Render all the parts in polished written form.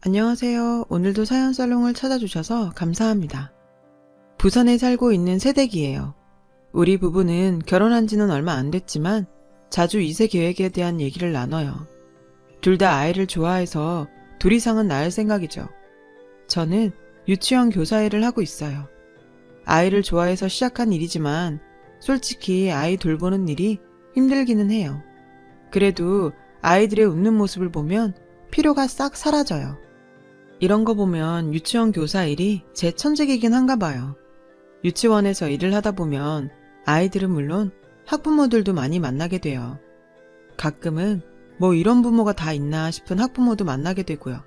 안녕하세요. 오늘도 사연살롱을 찾아주셔서 감사합니다. 부산에 살고 있는 새댁이에요. 우리 부부는 결혼한 지는 얼마 안 됐지만 자주 이세 계획에 대한 얘기를 나눠요. 둘 다 아이를 좋아해서 둘 이상은 낳을 생각이죠. 저는 유치원 교사 일을 하고 있어요. 아이를 좋아해서 시작한 일이지만 솔직히 아이 돌보는 일이 힘들기는 해요. 그래도 아이들의 웃는 모습을 보면 피로가 싹 사라져요. 이런 거 보면 유치원 교사 일이 제 천직이긴 한가 봐요. 유치원에서 일을 하다 보면 아이들은 물론 학부모들도 많이 만나게 돼요. 가끔은 뭐 이런 부모가 다 있나 싶은 학부모도 만나게 되고요.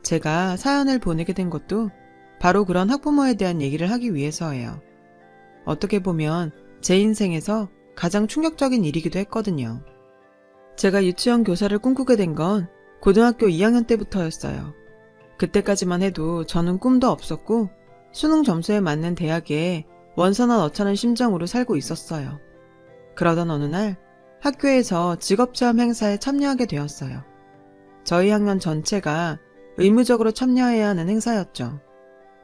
제가 사연을 보내게 된 것도 바로 그런 학부모에 대한 얘기를 하기 위해서예요. 어떻게 보면 제 인생에서 가장 충격적인 일이기도 했거든요. 제가 유치원 교사를 꿈꾸게 된 건 고등학교 2학년 때부터였어요. 그때까지만 해도 저는 꿈도 없었고 수능 점수에 맞는 대학에 원서나 넣자는 심정으로 살고 있었어요. 그러던 어느 날 학교에서 직업체험 행사에 참여하게 되었어요. 저희 학년 전체가 의무적으로 참여해야 하는 행사였죠.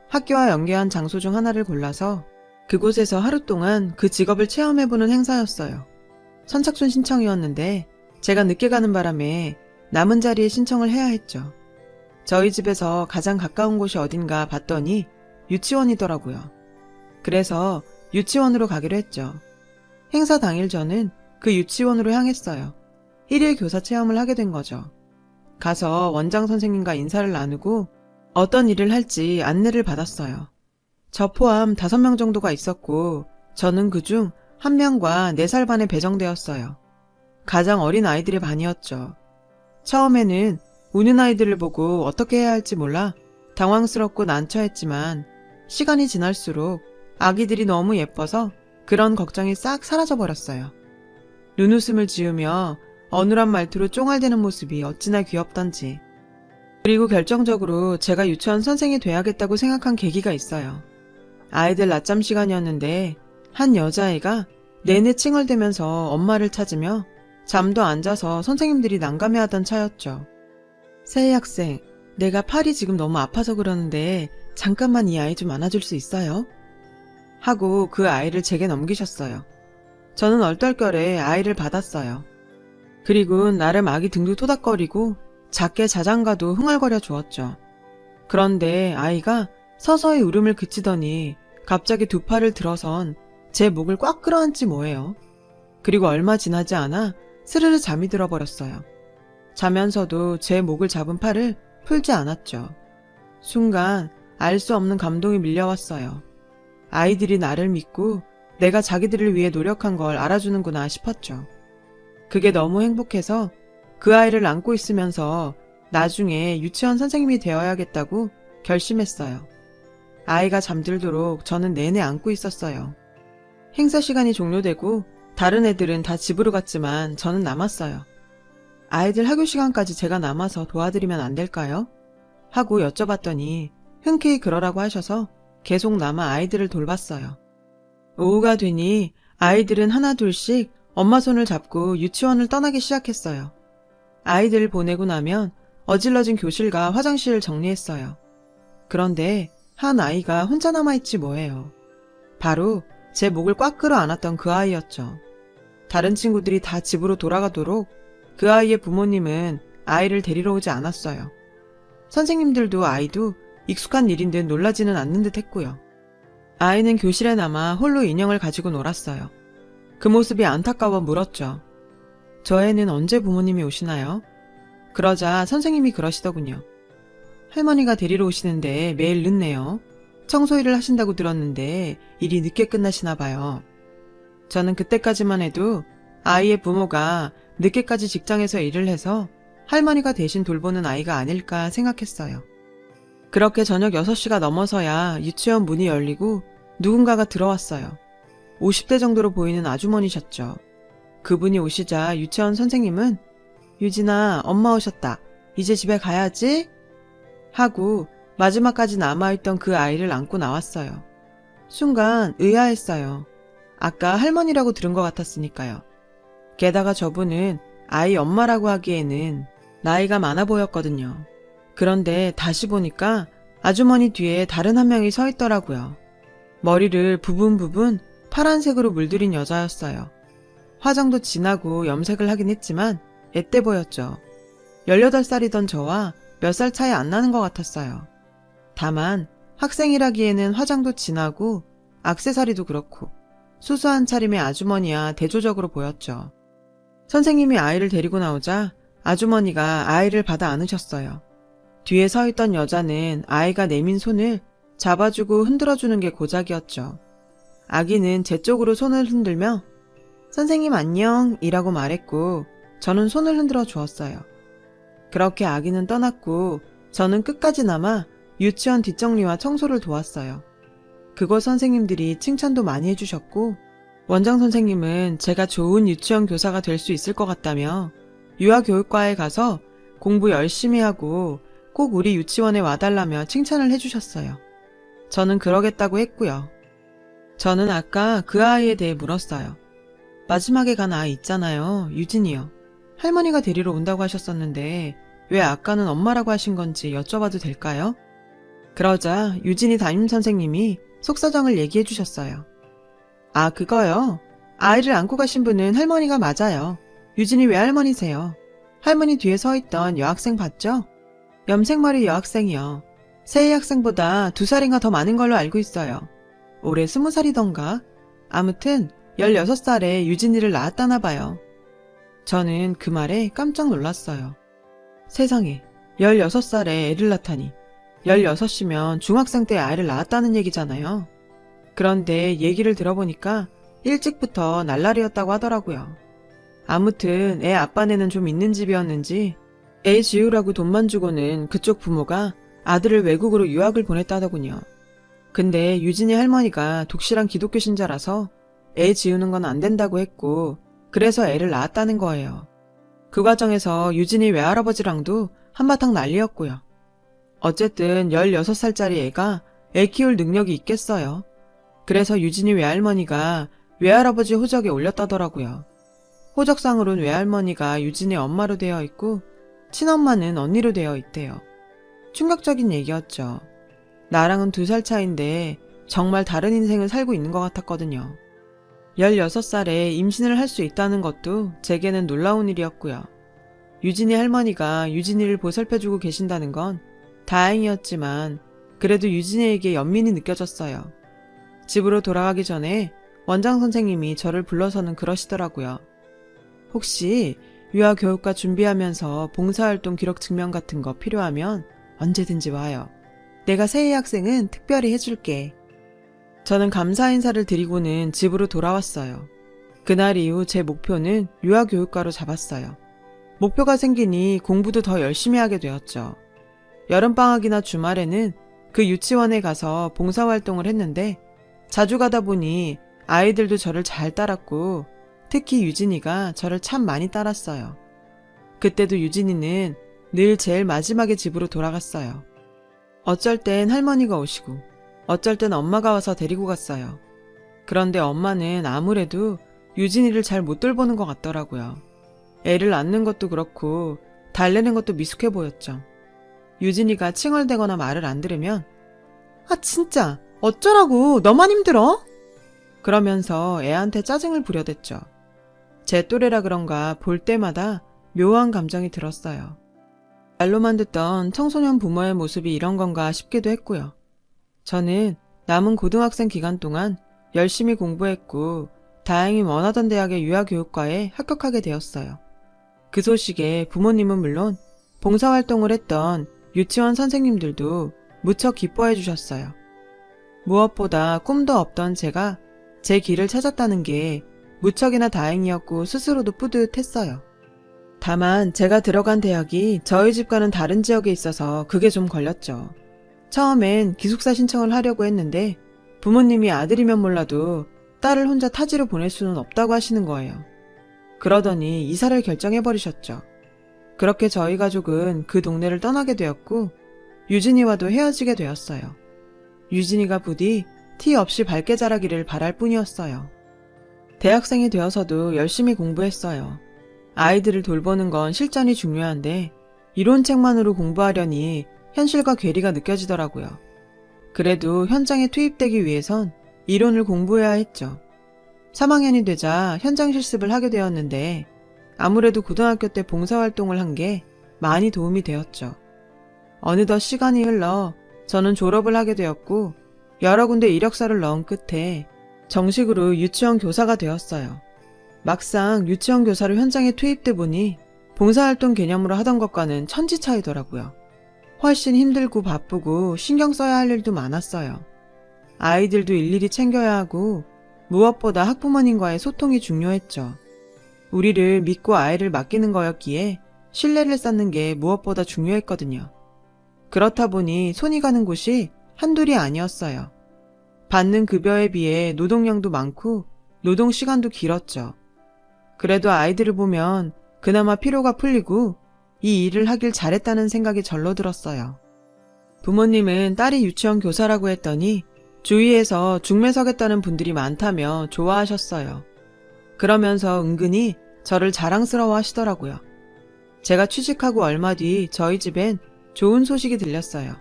학교와 연계한 장소 중 하나를 골라서 그곳에서 하루 동안 그 직업을 체험해보는 행사였어요. 선착순 신청이었는데 제가 늦게 가는 바람에 남은 자리에 신청을 해야 했죠. 저희 집에서 가장 가까운 곳이 어딘가 봤더니 유치원이더라고요. 그래서 유치원으로 가기로 했죠. 행사 당일 저는 그 유치원으로 향했어요. 1일 교사 체험을 하게 된 거죠. 가서 원장 선생님과 인사를 나누고 어떤 일을 할지 안내를 받았어요. 저 포함 5명 정도가 있었고 저는 그중 1명과 4살 반에 배정되었어요. 가장 어린 아이들의 반이었죠. 처음에는 우는 아이들을 보고 어떻게 해야 할지 몰라 당황스럽고 난처했지만 시간이 지날수록 아기들이 너무 예뻐서 그런 걱정이 싹 사라져버렸어요. 눈웃음을 지으며 어눌한 말투로 쫑알대는 모습이 어찌나 귀엽던지. 그리고 결정적으로 제가 유치원 선생이 돼야겠다고 생각한 계기가 있어요. 아이들 낮잠 시간이었는데 한 여자아이가 내내 칭얼대면서 엄마를 찾으며 잠도 안 자서 선생님들이 난감해하던 차였죠. 세희 학생, 내가 팔이 지금 너무 아파서 그러는데 잠깐만 이 아이 좀 안아줄 수 있어요? 하고 그 아이를 제게 넘기셨어요. 저는 얼떨결에 아이를 받았어요. 그리고 나름 아기 등도 토닥거리고 작게 자장가도 흥얼거려 주었죠. 그런데 아이가 서서히 울음을 그치더니 갑자기 두 팔을 들어선 제 목을 꽉 끌어안지 뭐예요. 그리고 얼마 지나지 않아 스르르 잠이 들어버렸어요. 자면서도 제 목을 잡은 팔을 풀지 않았죠. 순간 알 수 없는 감동이 밀려왔어요. 아이들이 나를 믿고 내가 자기들을 위해 노력한 걸 알아주는구나 싶었죠. 그게 너무 행복해서 그 아이를 안고 있으면서 나중에 유치원 선생님이 되어야겠다고 결심했어요. 아이가 잠들도록 저는 내내 안고 있었어요. 행사 시간이 종료되고 다른 애들은 다 집으로 갔지만 저는 남았어요. 아이들 학교 시간까지 제가 남아서 도와드리면 안 될까요? 하고 여쭤봤더니 흔쾌히 그러라고 하셔서 계속 남아 아이들을 돌봤어요. 오후가 되니 아이들은 하나 둘씩 엄마 손을 잡고 유치원을 떠나기 시작했어요. 아이들을 보내고 나면 어질러진 교실과 화장실을 정리했어요. 그런데 한 아이가 혼자 남아있지 뭐예요. 바로 제 목을 꽉 끌어 안았던 그 아이였죠. 다른 친구들이 다 집으로 돌아가도록 그 아이의 부모님은 아이를 데리러 오지 않았어요. 선생님들도 아이도 익숙한 일인 듯 놀라지는 않는 듯 했고요. 아이는 교실에 남아 홀로 인형을 가지고 놀았어요. 그 모습이 안타까워 물었죠. 저 애는 언제 부모님이 오시나요? 그러자 선생님이 그러시더군요. 할머니가 데리러 오시는데 매일 늦네요. 청소일을 하신다고 들었는데 일이 늦게 끝나시나 봐요. 저는 그때까지만 해도 아이의 부모가 늦게까지 직장에서 일을 해서 할머니가 대신 돌보는 아이가 아닐까 생각했어요. 그렇게 저녁 6시가 넘어서야 유치원 문이 열리고 누군가가 들어왔어요. 50대 정도로 보이는 아주머니셨죠. 그분이 오시자 유치원 선생님은 유진아, 엄마 오셨다. 이제 집에 가야지? 하고 마지막까지 남아있던 그 아이를 안고 나왔어요. 순간 의아했어요. 아까 할머니라고 들은 것 같았으니까요. 게다가 저분은 아이 엄마라고 하기에는 나이가 많아 보였거든요. 그런데 다시 보니까 아주머니 뒤에 다른 한 명이 서 있더라고요. 머리를 부분 파란색으로 물들인 여자였어요. 화장도 진하고 염색을 하긴 했지만 앳돼 보였죠. 18살이던 저와 몇 살 차이 안 나는 것 같았어요. 다만 학생이라기에는 화장도 진하고 액세서리도 그렇고 수수한 차림의 아주머니야 대조적으로 보였죠. 선생님이 아이를 데리고 나오자 아주머니가 아이를 받아 안으셨어요. 뒤에 서 있던 여자는 아이가 내민 손을 잡아주고 흔들어주는 게 고작이었죠. 아기는 제 쪽으로 손을 흔들며 선생님 안녕 이라고 말했고 저는 손을 흔들어 주었어요. 그렇게 아기는 떠났고 저는 끝까지 남아 유치원 뒷정리와 청소를 도왔어요. 그곳 선생님들이 칭찬도 많이 해주셨고 원장 선생님은 제가 좋은 유치원 교사가 될 수 있을 것 같다며 유아교육과에 가서 공부 열심히 하고 꼭 우리 유치원에 와달라며 칭찬을 해주셨어요. 저는 그러겠다고 했고요. 저는 아까 그 아이에 대해 물었어요. 마지막에 간 아이 있잖아요. 유진이요. 할머니가 데리러 온다고 하셨었는데 왜 아까는 엄마라고 하신 건지 여쭤봐도 될까요? 그러자 유진이 담임선생님이 속사정을 얘기해 주셨어요. 아, 그거요? 아이를 안고 가신 분은 할머니가 맞아요. 유진이 외할머니세요. 할머니 뒤에 서 있던 여학생 봤죠? 염색머리 여학생이요. 세희 학생보다 2살인가 더 많은 걸로 알고 있어요. 올해 20살이던가? 아무튼 16살에 유진이를 낳았다나 봐요. 저는 그 말에 깜짝 놀랐어요. 세상에 16살에 애를 낳다니. 16이면 중학생 때 아이를 낳았다는 얘기잖아요. 그런데 얘기를 들어보니까 일찍부터 날라리였다고 하더라고요. 아무튼 애 아빠네는 좀 있는 집이었는지 애 지우라고 돈만 주고는 그쪽 부모가 아들을 외국으로 유학을 보냈다더군요. 근데 유진이 할머니가 독실한 기독교 신자라서 애 지우는 건 안 된다고 했고 그래서 애를 낳았다는 거예요. 그 과정에서 유진이 외할아버지랑도 한바탕 난리였고요. 어쨌든 16살짜리 애가 애 키울 능력이 있겠어요. 그래서 유진이 외할머니가 외할아버지 호적에 올렸다더라고요. 호적상으론 외할머니가 유진의 엄마로 되어 있고 친엄마는 언니로 되어 있대요. 충격적인 얘기였죠. 나랑은 2살 차인데 정말 다른 인생을 살고 있는 것 같았거든요. 16살에 임신을 할 수 있다는 것도 제게는 놀라운 일이었고요. 유진이 할머니가 유진이를 보살펴주고 계신다는 건 다행이었지만 그래도 유진이에게 연민이 느껴졌어요. 집으로 돌아가기 전에 원장 선생님이 저를 불러서는 그러시더라고요. 혹시 유아교육과 준비하면서 봉사활동 기록 증명 같은 거 필요하면 언제든지 와요. 내가 세희 학생은 특별히 해줄게. 저는 감사 인사를 드리고는 집으로 돌아왔어요. 그날 이후 제 목표는 유아교육과로 잡았어요. 목표가 생기니 공부도 더 열심히 하게 되었죠. 여름방학이나 주말에는 그 유치원에 가서 봉사활동을 했는데 자주 가다 보니 아이들도 저를 잘 따랐고 특히 유진이가 저를 참 많이 따랐어요. 그때도 유진이는 늘 제일 마지막에 집으로 돌아갔어요. 어쩔 땐 할머니가 오시고 어쩔 땐 엄마가 와서 데리고 갔어요. 그런데 엄마는 아무래도 유진이를 잘 못 돌보는 것 같더라고요. 애를 낳는 것도 그렇고 달래는 것도 미숙해 보였죠. 유진이가 칭얼대거나 말을 안 들으면 아 진짜 어쩌라고 너만 힘들어? 그러면서 애한테 짜증을 부려댔죠. 제 또래라 그런가 볼 때마다 묘한 감정이 들었어요. 말로만 듣던 청소년 부모의 모습이 이런 건가 싶기도 했고요. 저는 남은 고등학생 기간 동안 열심히 공부했고 다행히 원하던 대학의 유아교육과에 합격하게 되었어요. 그 소식에 부모님은 물론 봉사활동을 했던 유치원 선생님들도 무척 기뻐해 주셨어요. 무엇보다 꿈도 없던 제가 제 길을 찾았다는 게 무척이나 다행이었고 스스로도 뿌듯했어요. 다만 제가 들어간 대학이 저희 집과는 다른 지역에 있어서 그게 좀 걸렸죠. 처음엔 기숙사 신청을 하려고 했는데 부모님이 아들이면 몰라도 딸을 혼자 타지로 보낼 수는 없다고 하시는 거예요. 그러더니 이사를 결정해버리셨죠. 그렇게 저희 가족은 그 동네를 떠나게 되었고 유진이와도 헤어지게 되었어요. 유진이가 부디 티 없이 밝게 자라기를 바랄 뿐이었어요. 대학생이 되어서도 열심히 공부했어요. 아이들을 돌보는 건 실전이 중요한데 이론책만으로 공부하려니 현실과 괴리가 느껴지더라고요. 그래도 현장에 투입되기 위해선 이론을 공부해야 했죠. 3학년이 되자 현장 실습을 하게 되었는데 아무래도 고등학교 때 봉사활동을 한 게 많이 도움이 되었죠. 어느덧 시간이 흘러 저는 졸업을 하게 되었고 여러 군데 이력서를 넣은 끝에 정식으로 유치원 교사가 되었어요. 막상 유치원 교사로 현장에 투입돼 보니 봉사활동 개념으로 하던 것과는 천지 차이더라고요. 훨씬 힘들고 바쁘고 신경 써야 할 일도 많았어요. 아이들도 일일이 챙겨야 하고 무엇보다 학부모님과의 소통이 중요했죠. 우리를 믿고 아이를 맡기는 거였기에 신뢰를 쌓는 게 무엇보다 중요했거든요. 그렇다 보니 손이 가는 곳이 한둘이 아니었어요. 받는 급여에 비해 노동량도 많고 노동 시간도 길었죠. 그래도 아이들을 보면 그나마 피로가 풀리고 이 일을 하길 잘했다는 생각이 절로 들었어요. 부모님은 딸이 유치원 교사라고 했더니 주위에서 중매서겠다는 분들이 많다며 좋아하셨어요. 그러면서 은근히 저를 자랑스러워 하시더라고요. 제가 취직하고 얼마 뒤 저희 집엔 좋은 소식이 들렸어요.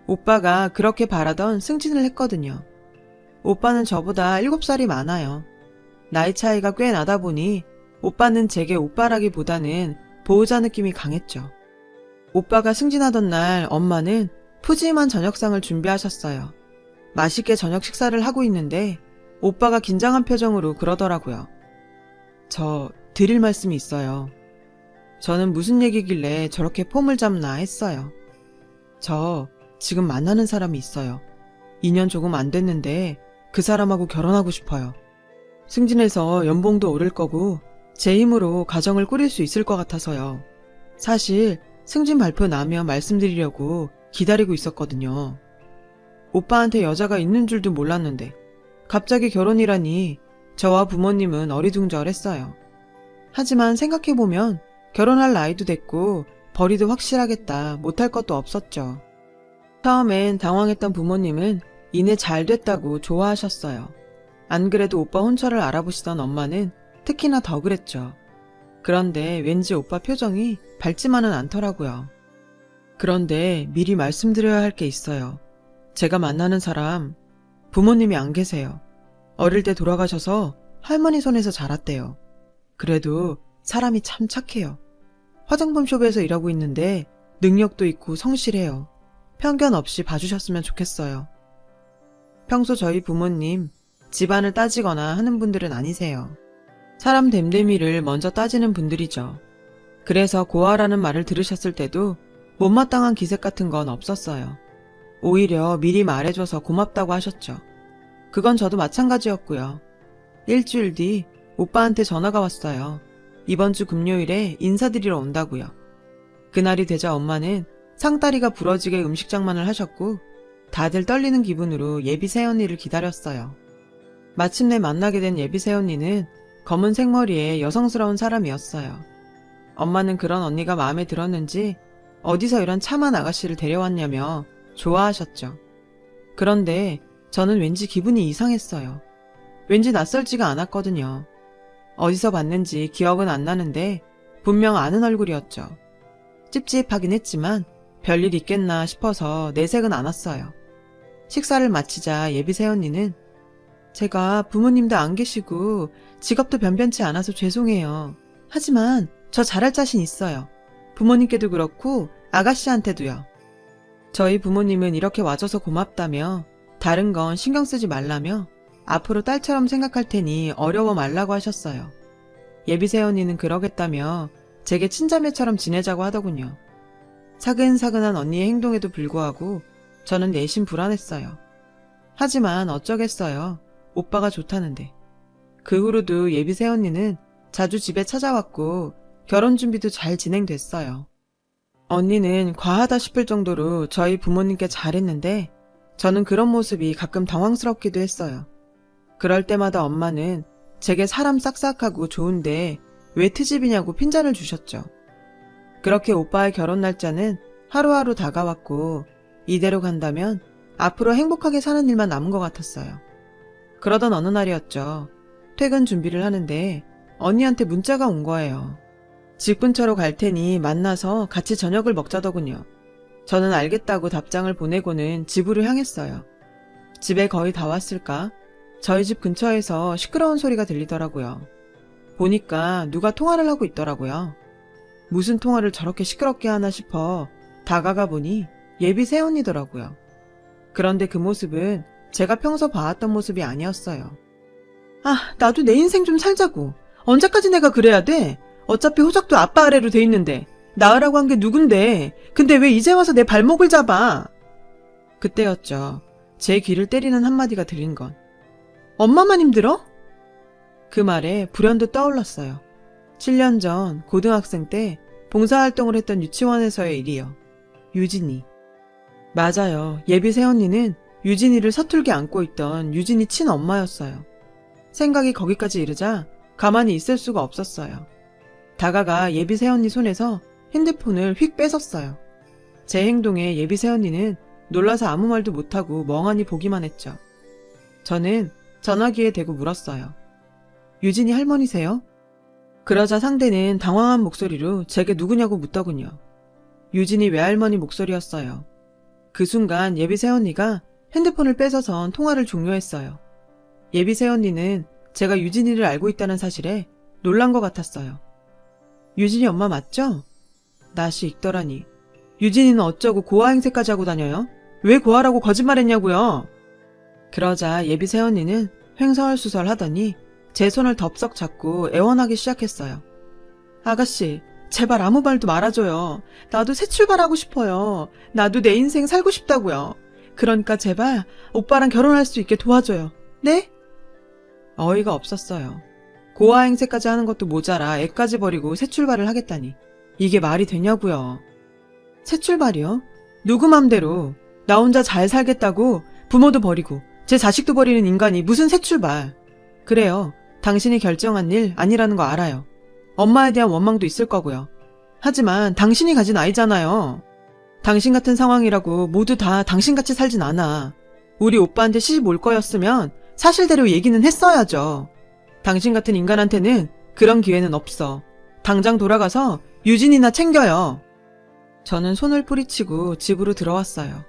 오빠가 그렇게 바라던 승진을 했거든요. 오빠는 저보다 7살이 많아요. 나이 차이가 꽤 나다 보니 오빠는 제게 오빠라기보다는 보호자 느낌이 강했죠. 오빠가 승진하던 날 엄마는 푸짐한 저녁상을 준비하셨어요. 맛있게 저녁 식사를 하고 있는데 오빠가 긴장한 표정으로 그러더라고요. 저 드릴 말씀이 있어요. 저는 무슨 얘기길래 저렇게 폼을 잡나 했어요. 저 지금 만나는 사람이 있어요. 2년 조금 안 됐는데 그 사람하고 결혼하고 싶어요. 승진해서 연봉도 오를 거고 제 힘으로 가정을 꾸릴 수 있을 것 같아서요. 사실 승진 발표 나면 말씀드리려고 기다리고 있었거든요. 오빠한테 여자가 있는 줄도 몰랐는데 갑자기 결혼이라니 저와 부모님은 어리둥절했어요. 하지만 생각해보면 결혼할 나이도 됐고 벌이도 확실하겠다 못할 것도 없었죠. 처음엔 당황했던 부모님은 이내 잘 됐다고 좋아하셨어요. 안 그래도 오빠 혼처를 알아보시던 엄마는 특히나 더 그랬죠. 그런데 왠지 오빠 표정이 밝지만은 않더라고요. 그런데 미리 말씀드려야 할 게 있어요. 제가 만나는 사람 부모님이 안 계세요. 어릴 때 돌아가셔서 할머니 손에서 자랐대요. 그래도 사람이 참 착해요. 화장품 숍에서 일하고 있는데 능력도 있고 성실해요. 편견 없이 봐주셨으면 좋겠어요. 평소 저희 부모님 집안을 따지거나 하는 분들은 아니세요. 사람 됨됨이를 먼저 따지는 분들이죠. 그래서 고아라는 말을 들으셨을 때도 못마땅한 기색 같은 건 없었어요. 오히려 미리 말해줘서 고맙다고 하셨죠. 그건 저도 마찬가지였고요. 일주일 뒤 오빠한테 전화가 왔어요. 이번 주 금요일에 인사드리러 온다고요. 그날이 되자 엄마는 상다리가 부러지게 음식 장만을 하셨고 다들 떨리는 기분으로 예비 새언니를 기다렸어요. 마침내 만나게 된 예비 새언니는 검은 생머리에 여성스러운 사람이었어요. 엄마는 그런 언니가 마음에 들었는지 어디서 이런 참한 아가씨를 데려왔냐며 좋아하셨죠. 그런데 저는 왠지 기분이 이상했어요. 왠지 낯설지가 않았거든요. 어디서 봤는지 기억은 안 나는데 분명 아는 얼굴이었죠. 찝찝하긴 했지만 별일 있겠나 싶어서 내색은 안 왔어요. 식사를 마치자 예비 새언니는 제가 부모님도 안 계시고 직업도 변변치 않아서 죄송해요. 하지만 저 잘할 자신 있어요. 부모님께도 그렇고 아가씨한테도요. 저희 부모님은 이렇게 와줘서 고맙다며 다른 건 신경 쓰지 말라며 앞으로 딸처럼 생각할 테니 어려워 말라고 하셨어요. 예비 새언니는 그러겠다며 제게 친자매처럼 지내자고 하더군요. 사근사근한 언니의 행동에도 불구하고 저는 내심 불안했어요. 하지만 어쩌겠어요. 오빠가 좋다는데. 그 후로도 예비 새언니는 자주 집에 찾아왔고 결혼 준비도 잘 진행됐어요. 언니는 과하다 싶을 정도로 저희 부모님께 잘했는데 저는 그런 모습이 가끔 당황스럽기도 했어요. 그럴 때마다 엄마는 제게 사람 싹싹하고 좋은데 왜 트집이냐고 핀잔을 주셨죠. 그렇게 오빠의 결혼 날짜는 하루하루 다가왔고 이대로 간다면 앞으로 행복하게 사는 일만 남은 것 같았어요. 그러던 어느 날이었죠. 퇴근 준비를 하는데 언니한테 문자가 온 거예요. 집 근처로 갈 테니 만나서 같이 저녁을 먹자더군요. 저는 알겠다고 답장을 보내고는 집으로 향했어요. 집에 거의 다 왔을까? 저희 집 근처에서 시끄러운 소리가 들리더라고요. 보니까 누가 통화를 하고 있더라고요. 무슨 통화를 저렇게 시끄럽게 하나 싶어 다가가 보니 예비 새언니더라고요. 그런데 그 모습은 제가 평소 봐왔던 모습이 아니었어요. 아, 나도 내 인생 좀 살자고. 언제까지 내가 그래야 돼? 어차피 호적도 아빠 아래로 돼 있는데 낳으라고 한 게 누군데 근데 왜 이제 와서 내 발목을 잡아? 그때였죠. 제 귀를 때리는 한마디가 들린 건. 엄마만 힘들어? 그 말에 불현듯 떠올랐어요. 7년 전 고등학생 때 봉사활동을 했던 유치원에서의 일이요. 유진이. 맞아요. 예비 새언니는 유진이를 서툴게 안고 있던 유진이 친엄마였어요. 생각이 거기까지 이르자 가만히 있을 수가 없었어요. 다가가 예비 새언니 손에서 핸드폰을 휙 뺏었어요. 제 행동에 예비 새언니는 놀라서 아무 말도 못하고 멍하니 보기만 했죠. 저는 전화기에 대고 물었어요. 유진이 할머니세요? 그러자 상대는 당황한 목소리로 제게 누구냐고 묻더군요. 유진이 외할머니 목소리였어요. 그 순간 예비 새언니가 핸드폰을 뺏어선 통화를 종료했어요. 예비 새언니는 제가 유진이를 알고 있다는 사실에 놀란 것 같았어요. 유진이 엄마 맞죠? 낯이 익더라니. 유진이는 어쩌고 고아 행세까지 하고 다녀요? 왜 고아라고 거짓말했냐고요? 그러자 예비 새언니는 횡설수설 하더니 제 손을 덥석 잡고 애원하기 시작했어요. 아가씨, 제발 아무 말도 말아줘요. 나도 새 출발하고 싶어요. 나도 내 인생 살고 싶다고요. 그러니까 제발 오빠랑 결혼할 수 있게 도와줘요. 네? 어이가 없었어요. 고아 행세까지 하는 것도 모자라 애까지 버리고 새 출발을 하겠다니. 이게 말이 되냐고요. 새 출발이요? 누구 맘대로. 나 혼자 잘 살겠다고 부모도 버리고 제 자식도 버리는 인간이 무슨 새 출발. 그래요. 당신이 결정한 일 아니라는 거 알아요. 엄마에 대한 원망도 있을 거고요. 하지만 당신이 가진 아이잖아요. 당신 같은 상황이라고 모두 다 당신같이 살진 않아. 우리 오빠한테 시집 올 거였으면 사실대로 얘기는 했어야죠. 당신 같은 인간한테는 그런 기회는 없어. 당장 돌아가서 유진이나 챙겨요. 저는 손을 뿌리치고 집으로 들어왔어요.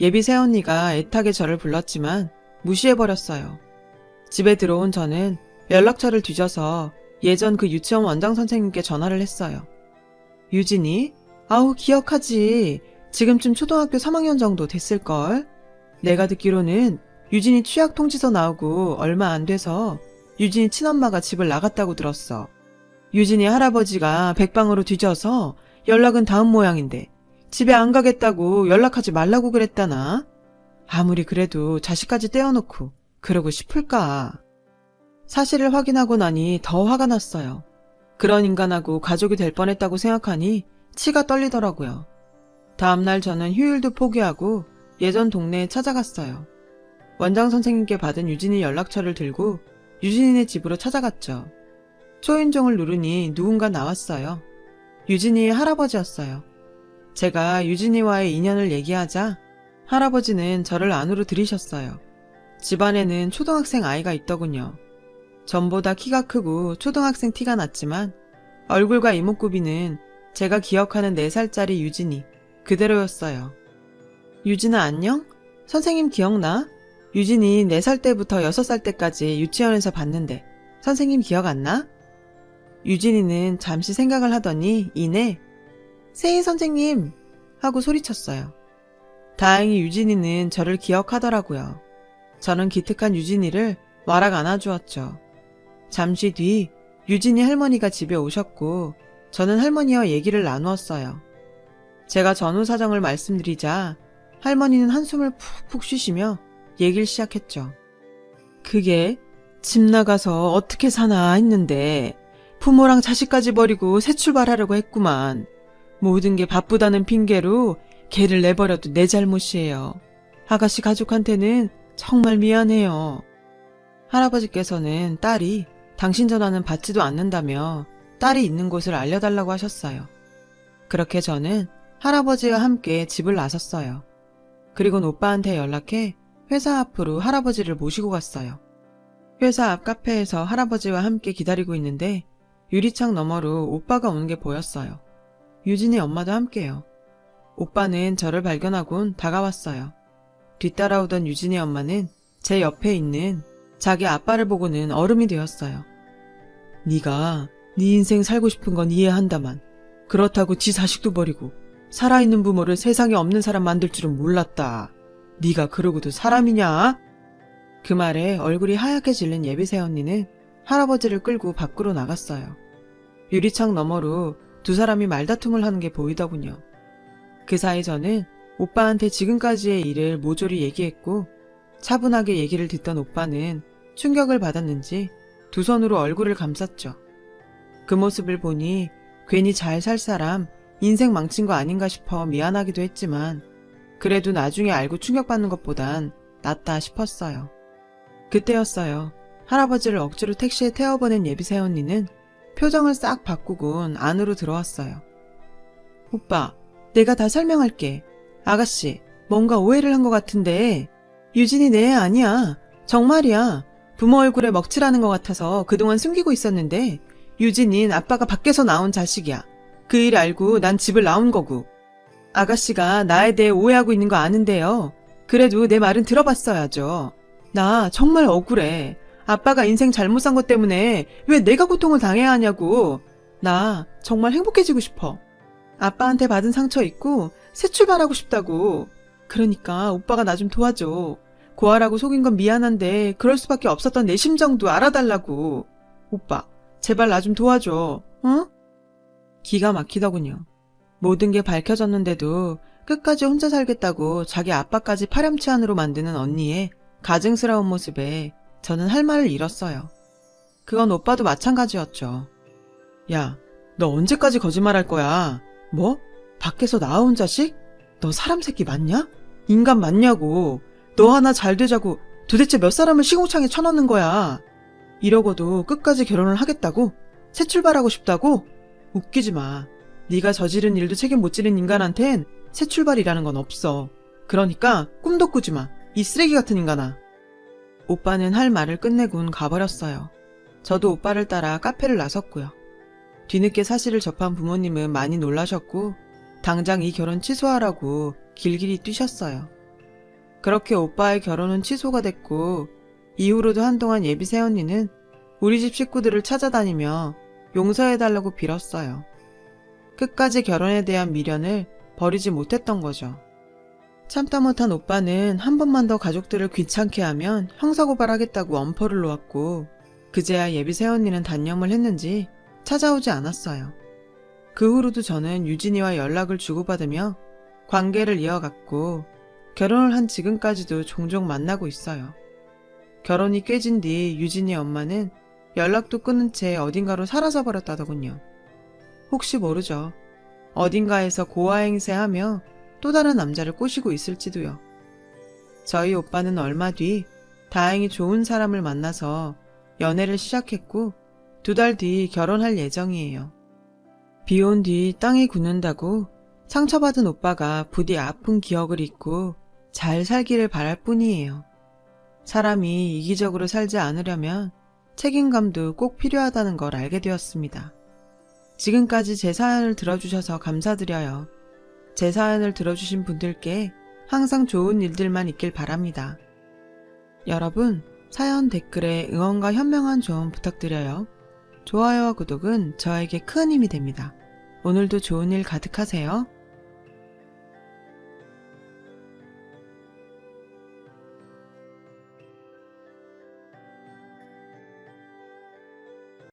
예비 새언니가 애타게 저를 불렀지만 무시해버렸어요. 집에 들어온 저는 연락처를 뒤져서 예전 그 유치원 원장 선생님께 전화를 했어요. 유진이? 아우 기억하지. 지금쯤 초등학교 3학년 정도 됐을걸. 내가 듣기로는 유진이 취약 통지서 나오고 얼마 안 돼서 유진이 친엄마가 집을 나갔다고 들었어. 유진이 할아버지가 백방으로 뒤져서 연락은 닿은 모양인데 집에 안 가겠다고 연락하지 말라고 그랬다나? 아무리 그래도 자식까지 떼어놓고 그러고 싶을까? 사실을 확인하고 나니 더 화가 났어요. 그런 인간하고 가족이 될 뻔했다고 생각하니 치가 떨리더라고요. 다음날 저는 휴일도 포기하고 예전 동네에 찾아갔어요. 원장 선생님께 받은 유진이 연락처를 들고 유진이네 집으로 찾아갔죠. 초인종을 누르니 누군가 나왔어요. 유진이의 할아버지였어요. 제가 유진이와의 인연을 얘기하자 할아버지는 저를 안으로 들이셨어요. 집안에는 초등학생 아이가 있더군요. 전보다 키가 크고 초등학생 티가 났지만 얼굴과 이목구비는 제가 기억하는 4살짜리 유진이 그대로였어요. 유진아 안녕? 선생님 기억나? 유진이 4살 때부터 6살 때까지 유치원에서 봤는데 선생님 기억 안 나? 유진이는 잠시 생각을 하더니 이내 세희 선생님 하고 소리쳤어요. 다행히 유진이는 저를 기억하더라고요. 저는 기특한 유진이를 와락 안아주었죠. 잠시 뒤 유진이 할머니가 집에 오셨고 저는 할머니와 얘기를 나누었어요. 제가 전후 사정을 말씀드리자 할머니는 한숨을 푹푹 쉬시며 얘기를 시작했죠. 그게 집 나가서 어떻게 사나 했는데 부모랑 자식까지 버리고 새 출발하려고 했구만. 모든 게 바쁘다는 핑계로 걔를 내버려도 내 잘못이에요. 아가씨 가족한테는 정말 미안해요. 할아버지께서는 딸이 당신 전화는 받지도 않는다며 딸이 있는 곳을 알려달라고 하셨어요. 그렇게 저는 할아버지와 함께 집을 나섰어요. 그리고는 오빠한테 연락해 회사 앞으로 할아버지를 모시고 갔어요. 회사 앞 카페에서 할아버지와 함께 기다리고 있는데 유리창 너머로 오빠가 오는 게 보였어요. 유진이 엄마도 함께요. 오빠는 저를 발견하곤 다가왔어요. 뒤따라오던 유진이 엄마는 제 옆에 있는 자기 아빠를 보고는 얼음이 되었어요. 네가 네 인생 살고 싶은 건 이해한다만 그렇다고 지 자식도 버리고 살아있는 부모를 세상에 없는 사람 만들 줄은 몰랐다. 네가 그러고도 사람이냐? 그 말에 얼굴이 하얗게 질린 예비새 언니는 할아버지를 끌고 밖으로 나갔어요. 유리창 너머로 두 사람이 말다툼을 하는 게 보이더군요. 그 사이 저는 오빠한테 지금까지의 일을 모조리 얘기했고 차분하게 얘기를 듣던 오빠는 충격을 받았는지 두 손으로 얼굴을 감쌌죠. 그 모습을 보니 괜히 잘 살 사람 인생 망친 거 아닌가 싶어 미안하기도 했지만 그래도 나중에 알고 충격받는 것보단 낫다 싶었어요. 그때였어요. 할아버지를 억지로 택시에 태워보낸 예비새 언니는 표정을 싹 바꾸곤 안으로 들어왔어요. 오빠, 내가 다 설명할게. 아가씨, 뭔가 오해를 한 것 같은데 유진이 내 애 아니야. 정말이야. 부모 얼굴에 먹칠하는 것 같아서 그동안 숨기고 있었는데 유진인 아빠가 밖에서 나온 자식이야. 그 일 알고 난 집을 나온 거고. 아가씨가 나에 대해 오해하고 있는 거 아는데요. 그래도 내 말은 들어봤어야죠. 나 정말 억울해. 아빠가 인생 잘못 산 것 때문에 왜 내가 고통을 당해야 하냐고. 나 정말 행복해지고 싶어. 아빠한테 받은 상처 잊고 새 출발하고 싶다고. 그러니까 오빠가 나 좀 도와줘. 고아라고 속인 건 미안한데 그럴 수밖에 없었던 내 심정도 알아달라고. 오빠, 제발 나 좀 도와줘. 어? 기가 막히더군요. 모든 게 밝혀졌는데도 끝까지 혼자 살겠다고 자기 아빠까지 파렴치한으로 만드는 언니의 가증스러운 모습에 저는 할 말을 잃었어요. 그건 오빠도 마찬가지였죠. 야, 너 언제까지 거짓말할 거야? 뭐? 밖에서 나온 자식? 너 사람 새끼 맞냐? 인간 맞냐고. 너 하나 잘 되자고 도대체 몇 사람을 시궁창에 쳐넣는 거야. 이러고도 끝까지 결혼을 하겠다고? 새 출발하고 싶다고? 웃기지 마. 네가 저지른 일도 책임 못 지는 인간한텐 새 출발이라는 건 없어. 그러니까 꿈도 꾸지 마. 이 쓰레기 같은 인간아. 오빠는 할 말을 끝내곤 가버렸어요. 저도 오빠를 따라 카페를 나섰고요. 뒤늦게 사실을 접한 부모님은 많이 놀라셨고 당장 이 결혼 취소하라고 길길이 뛰셨어요. 그렇게 오빠의 결혼은 취소가 됐고 이후로도 한동안 예비새 언니는 우리 집 식구들을 찾아다니며 용서해달라고 빌었어요. 끝까지 결혼에 대한 미련을 버리지 못했던 거죠. 참다 못한 오빠는 한 번만 더 가족들을 귀찮게 하면 형사고발하겠다고 엄포를 놓았고 그제야 예비새 언니는 단념을 했는지 찾아오지 않았어요. 그 후로도 저는 유진이와 연락을 주고받으며 관계를 이어갔고 결혼을 한 지금까지도 종종 만나고 있어요. 결혼이 깨진 뒤 유진이 엄마는 연락도 끊은 채 어딘가로 사라져버렸다더군요. 혹시 모르죠. 어딘가에서 고아행세하며 또 다른 남자를 꼬시고 있을지도요. 저희 오빠는 얼마 뒤 다행히 좋은 사람을 만나서 연애를 시작했고 2달 뒤 결혼할 예정이에요. 비 온 뒤 땅이 굳는다고 상처받은 오빠가 부디 아픈 기억을 잊고 잘 살기를 바랄 뿐이에요. 사람이 이기적으로 살지 않으려면 책임감도 꼭 필요하다는 걸 알게 되었습니다. 지금까지 제 사연을 들어주셔서 감사드려요. 제 사연을 들어주신 분들께 항상 좋은 일들만 있길 바랍니다. 여러분, 사연 댓글에 응원과 현명한 조언 부탁드려요. 좋아요와 구독은 저에게 큰 힘이 됩니다. 오늘도 좋은 일 가득하세요.